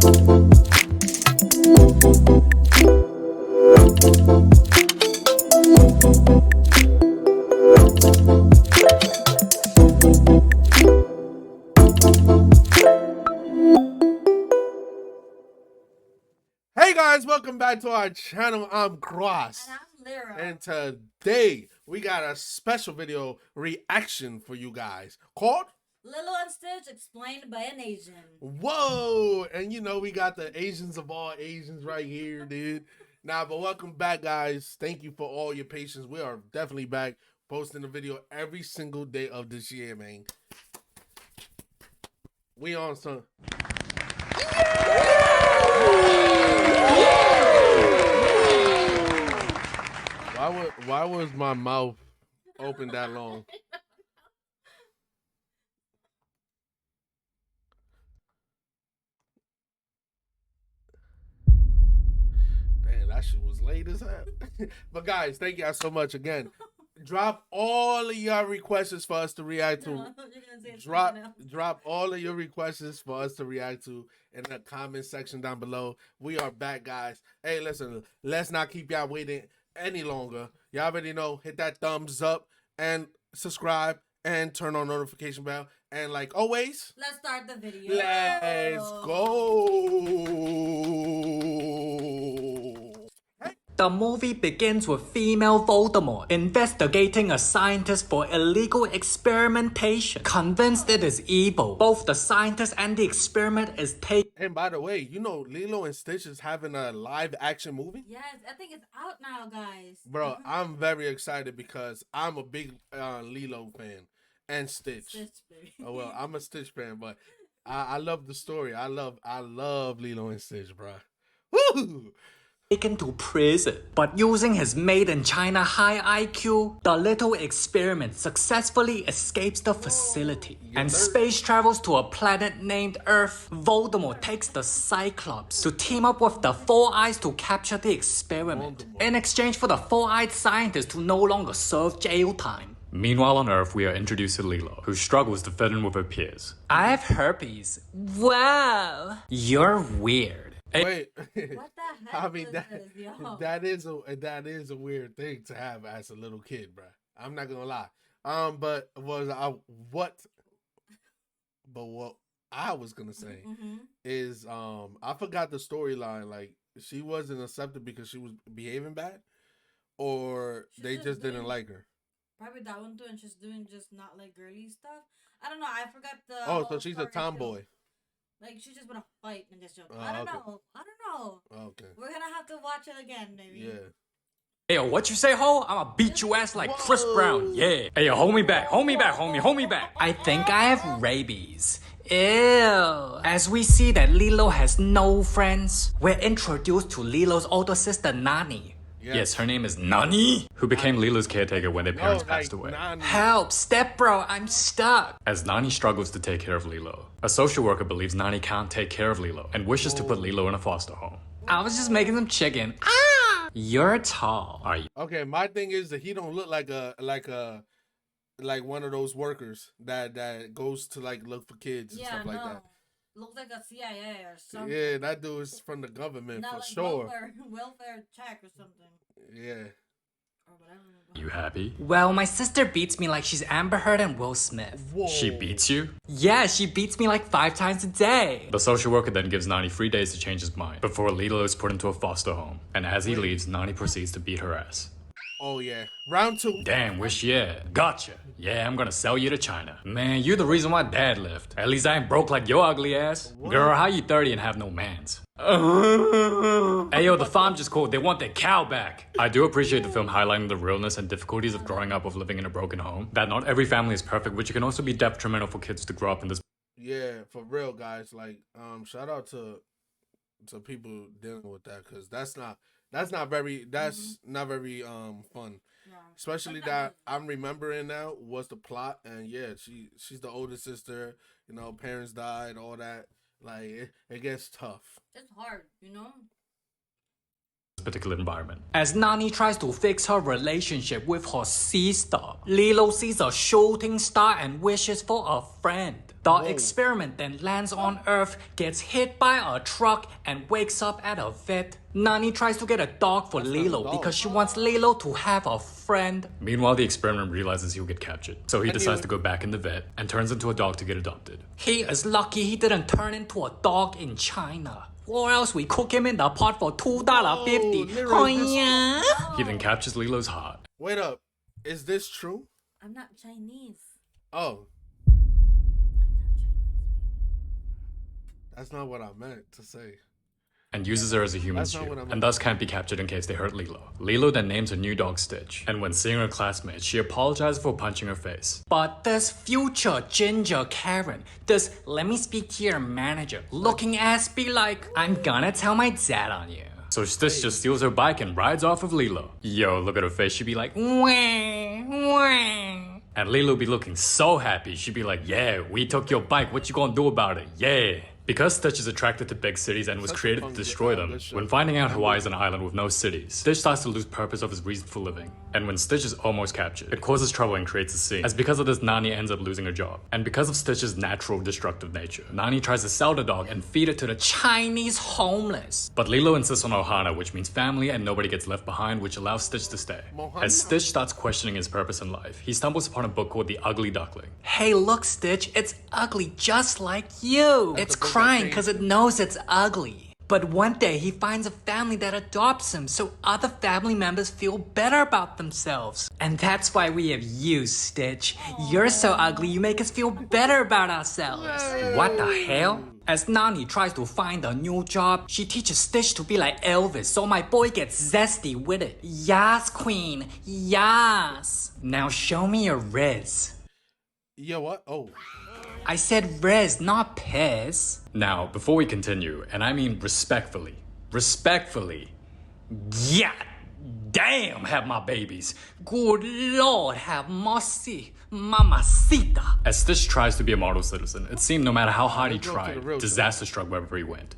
Hey guys, welcome back to our channel. I'm Cross. And I'm Lyra. And today we got a special video reaction for you guys called Lilo and Stitch explained by an Asian. Whoa! And you know we got the Asians of all Asians right here, dude. But welcome back, guys. Thank you for all your patience. We are definitely back posting a video every single day of this year, man. We on some. Why was my mouth open that long? Damn, that shit was late as hell. But guys, thank y'all so much again. Drop all of your requests for us to react to. Drop all of your requests for us to react to in the comment section down below. We are back, guys. Hey, listen, let's not keep y'all waiting any longer. Y'all already know, hit that thumbs up and subscribe and turn on notification bell. And like always, let's start the video. Let's go. The movie begins with female Voldemort investigating a scientist for illegal experimentation. Convinced it is evil, both the scientist and the experiment is taken. And by the way, you know Lilo and Stitch is having a live action movie? Yes, I think it's out now, guys. Bro, I'm very excited because I'm a big Lilo fan and Stitch. Oh well, I'm a Stitch fan, but I love the story. I love Lilo and Stitch, bro. Woo! Taken to prison, but using his made in China high IQ, the little experiment successfully escapes the facility and space travels to a planet named Earth. Voldemort takes the Cyclops to team up with the Four Eyes to capture the experiment in exchange for the four-eyed scientist to no longer serve jail time. Meanwhile on Earth, we are introduced to Lilo, who struggles to fit in with her peers. I have herpes. Wow. You're weird. Wait, what the heck? I mean that is a weird thing to have as a little kid, bro. I'm not gonna lie. But what I was gonna say is I forgot the storyline. Like she wasn't accepted because she was behaving bad, or they just didn't like her. Probably that one too, and she's doing just not like girly stuff. I don't know. I forgot the. Oh, so she's a tomboy. Like she just wanna fight in this joke. I don't know. Okay. We're gonna have to watch it again, maybe. Yeah. Hey, yo, what you say, ho? I'ma beat you ass like Chris Brown, yeah. Hey, yo, hold me back, homie, hold me back. I think I have rabies. Ew. As we see that Lilo has no friends, we're introduced to Lilo's older sister, Nani. Yes, her name is Nani, who became Lilo's caretaker when their parents passed away. Nani. Help, stepbro, I'm stuck. As Nani struggles to take care of Lilo, a social worker believes Nani can't take care of Lilo and wishes to put Lilo in a foster home. I was just making some chicken. Ah! You're tall, are you? Okay, my thing is that he don't look like one of those workers that goes to like look for kids and stuff like that. Looks like a CIA or something. Yeah, that dude is from the government. Not for like sure. Welfare check or something. Yeah. Or whatever. You happy? Well, my sister beats me like she's Amber Heard and Will Smith. Whoa. She beats you? Yeah, she beats me like 5 times a day. The social worker then gives Nani 3 days to change his mind before Lilo is put into a foster home. And as he leaves, Nani proceeds to beat her ass. Oh yeah, round 2. Damn, wish yeah. Gotcha. Yeah, I'm gonna sell you to China. Man, you're the reason why dad left. At least I ain't broke like your ugly ass. What? Girl, how you 30 and have no mans? Hey yo, the farm just called. They want their cow back. I do appreciate the film highlighting the realness and difficulties of growing up with living in a broken home. That not every family is perfect, which can also be detrimental for kids to grow up in this. Yeah, for real, guys. Like, shout out to people dealing with that, because that's not very fun. Yeah. Especially that I'm remembering now was the plot, and yeah, she's the older sister. You know, parents died, all that. Like it gets tough. It's hard, you know. particular environment. As Nani tries to fix her relationship with her sister, Lilo sees a shooting star and wishes for a friend. The experiment then lands on Earth, gets hit by a truck, and wakes up at a vet. Nani tries to get a dog for Lilo because she wants Lilo to have a friend. Meanwhile, the experiment realizes he'll get captured, so he decides to go back in the vet and turns into a dog to get adopted. He is lucky he didn't turn into a dog in China. Or else we cook him in the pot for $2.50. Oh, yeah. He then captures Lilo's heart. Wait up. Is this true? I'm not Chinese. Oh. That's not what I meant to say. And uses her as a human shield, and thus can't be captured in case they hurt Lilo. Lilo then names her new dog Stitch, and when seeing her classmates, she apologizes for punching her face. But this future ginger Karen, this let me speak to your manager looking ass be like, I'm gonna tell my dad on you. So Stitch just steals her bike and rides off of Lilo. Yo, look at her face, she'd be like, wah, wah. And Lilo be looking so happy, she'd be like, yeah, we took your bike, what you gonna do about it? Yeah. Because Stitch is attracted to big cities and was created to destroy them, when finding out Hawaii is an island with no cities, Stitch starts to lose purpose of his reason for living. And when Stitch is almost captured, it causes trouble and creates a scene. As because of this, Nani ends up losing her job. And because of Stitch's natural destructive nature, Nani tries to sell the dog and feed it to the Chinese homeless. But Lilo insists on Ohana, which means family and nobody gets left behind, which allows Stitch to stay. As Stitch starts questioning his purpose in life, he stumbles upon a book called The Ugly Duckling. Hey, look, Stitch, it's ugly just like you. It's crying because it knows it's ugly. But one day he finds a family that adopts him so other family members feel better about themselves. And that's why we have you, Stitch. You're so ugly you make us feel better about ourselves. What the hell? As Nani tries to find a new job, she teaches Stitch to be like Elvis so my boy gets zesty with it. Yas, queen. Yas. Now show me your riz. Yo, what? Oh. I said riz, not piss. Now, before we continue, and I mean respectfully, yeah, damn, have my babies. Good Lord, have mercy, mamacita. As Stitch tries to be a model citizen, it seemed no matter how hard he tried, disaster struck wherever he went.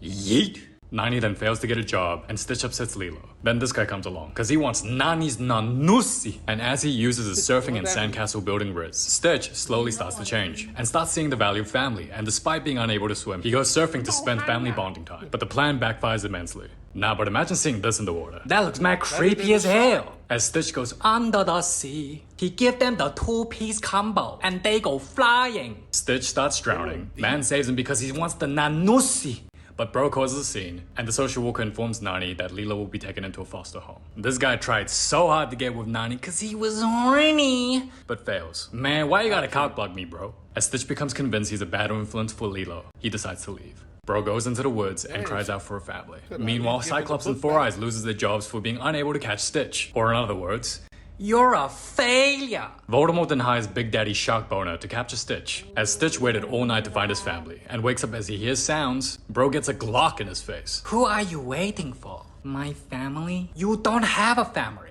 Yeet. Nani then fails to get a job, and Stitch upsets Lilo. Then this guy comes along, cause he wants Nani's nanusi. And as he uses his surfing and sandcastle building riz, Stitch slowly starts to change, and starts seeing the value of family, and despite being unable to swim, he goes surfing to spend family bonding time. But the plan backfires immensely. Nah, but imagine seeing this in the water. That looks mad creepy as hell. As Stitch goes under the sea, he gives them the two-piece combo, and they go flying. Stitch starts drowning. Man saves him because he wants the nanusi. But bro causes a scene, and the social worker informs Nani that Lilo will be taken into a foster home. This guy tried so hard to get with Nani cause he was horny, but fails. Man, why you gotta cockblock me, bro? As Stitch becomes convinced he's a bad influence for Lilo, he decides to leave. Bro goes into the woods and cries out for a family. Meanwhile, Cyclops and Four Eyes loses their jobs for being unable to catch Stitch. Or in other words, you're a failure! Voldemort then hires Big Daddy Sharkboner to capture Stitch. As Stitch waited all night to find his family, and wakes up as he hears sounds, bro gets a Glock in his face. Who are you waiting for? My family? You don't have a family.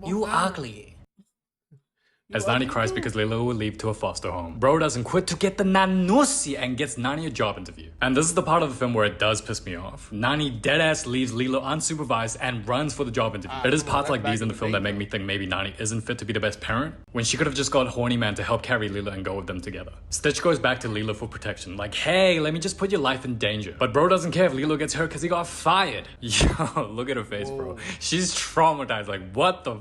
You ugly. As Nani cries because Lilo will leave to a foster home, bro doesn't quit to get the nanusi and gets Nani a job interview. And this is the part of the film where it does piss me off. Nani deadass leaves Lilo unsupervised and runs for the job interview. It is parts like these in the film that make me think maybe Nani isn't fit to be the best parent, when she could have just got Horny Man to help carry Lilo and go with them together. Stitch goes back to Lilo for protection, like, hey, let me just put your life in danger. But bro doesn't care if Lilo gets hurt because he got fired. Yo, look at her face, bro. She's traumatized, like, what the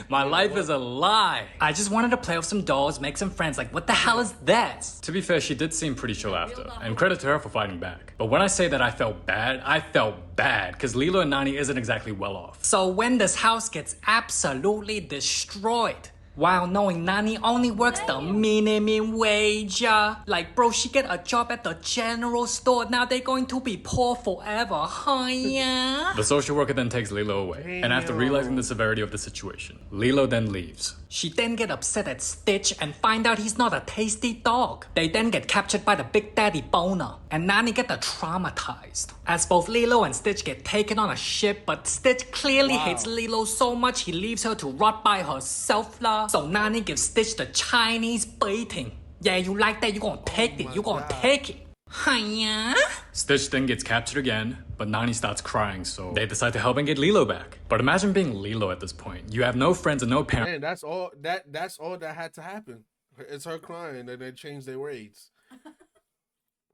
my life is a lie. I just wanted to play with some dolls, make some friends. Like, what the hell is that? To be fair, she did seem pretty chill after, and credit to her for fighting back. But when I say that I felt bad, because Lilo and Nani isn't exactly well off. So when this house gets absolutely destroyed, while knowing Nani only works the minimum wage. Like, bro, she get a job at the general store. Now they're going to be poor forever, huh? Yeah. The social worker then takes Lilo away. And after realizing the severity of the situation, Lilo then leaves. She then get upset at Stitch and find out he's not a tasty dog. They then get captured by the Big Daddy Boner. And Nani get traumatized. As both Lilo and Stitch get taken on a ship, but Stitch clearly hates Lilo so much he leaves her to rot by herself. So Nani gives Stitch the Chinese beating. Yeah, you like that? You gonna take it. You gonna take it. Hiya. Stitch then gets captured again, but Nani starts crying, so they decide to help and get Lilo back. But imagine being Lilo at this point. You have no friends and no parents. Man, that's all that had to happen. It's her crying and they changed their ways.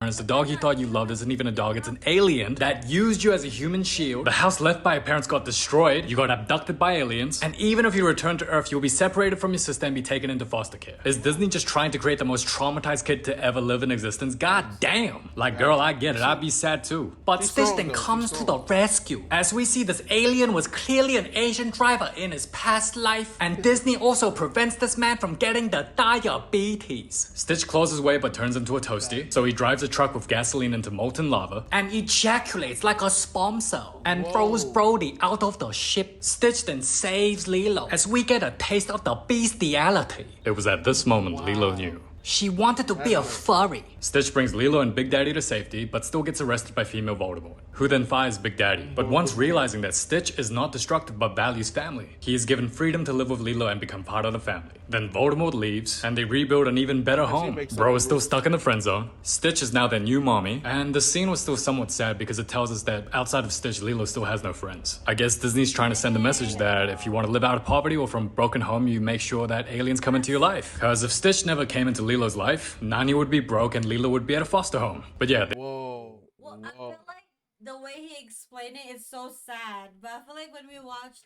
The dog you thought you loved isn't even a dog, it's an alien that used you as a human shield. The house left by your parents got destroyed, you got abducted by aliens, and even if you return to Earth, you'll be separated from your sister and be taken into foster care. Is Disney just trying to create the most traumatized kid to ever live in existence? God damn! Like, girl, I get it, I'd be sad too. But Stitch then comes to the rescue. As we see, this alien was clearly an Asian driver in his past life, and Disney also prevents this man from getting the diabetes. Stitch claws his way but turns into a toasty, so he drives a truck with gasoline into molten lava and ejaculates like a sperm cell and throws Brody out of the ship. Stitch then saves Lilo as we get a taste of the bestiality. It was at this moment Lilo knew. She wanted to be a furry. Stitch brings Lilo and Big Daddy to safety, but still gets arrested by female Voldemort, who then fires Big Daddy. But once realizing that Stitch is not destructive but values family, he is given freedom to live with Lilo and become part of the family. Then Voldemort leaves, and they rebuild an even better home. Bro is still stuck in the friend zone. Stitch is now their new mommy, and the scene was still somewhat sad because it tells us that outside of Stitch, Lilo still has no friends. I guess Disney's trying to send a message that if you want to live out of poverty or from a broken home, you make sure that aliens come into your life. Cause if Stitch never came into Lilo's life, Nani would be broke and Lilo would be at a foster home. But yeah. Whoa. Well, I feel like the way he explained it is so sad, but I feel like when we watch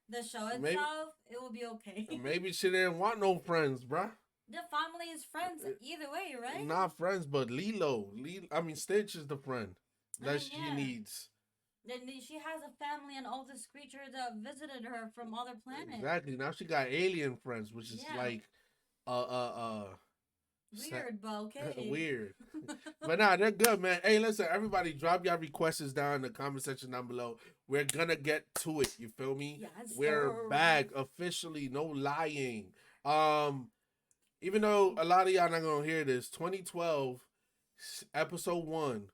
the show itself, it will be okay. Maybe she didn't want no friends, bruh. The family is friends either way, right? Not friends, but Lilo. Stitch is the friend that she needs. Then she has a family and all this creature that visited her from other planets. Exactly. Now she got alien friends, which is like weird, but okay. Weird. But nah, they're good, man. Hey, listen, everybody, drop your requests down in the comment section down below. We're gonna get to it. You feel me? Yes, we're back officially. No lying. Even though a lot of y'all not gonna hear this, 2012 episode 1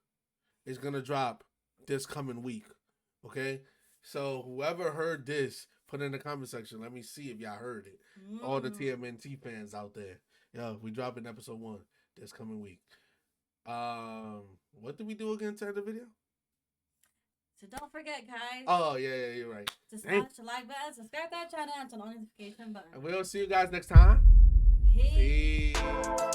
is gonna drop this coming week. Okay, so whoever heard this, put it in the comment section. Let me see if y'all heard it. All the TMNT fans out there. Yo, we dropping episode 1 this coming week. What did we do again to end the video? So don't forget, guys. Oh, yeah, you're right. To smash the like button, subscribe to that channel, and turn on the notification button. And we'll see you guys next time. Peace. Peace.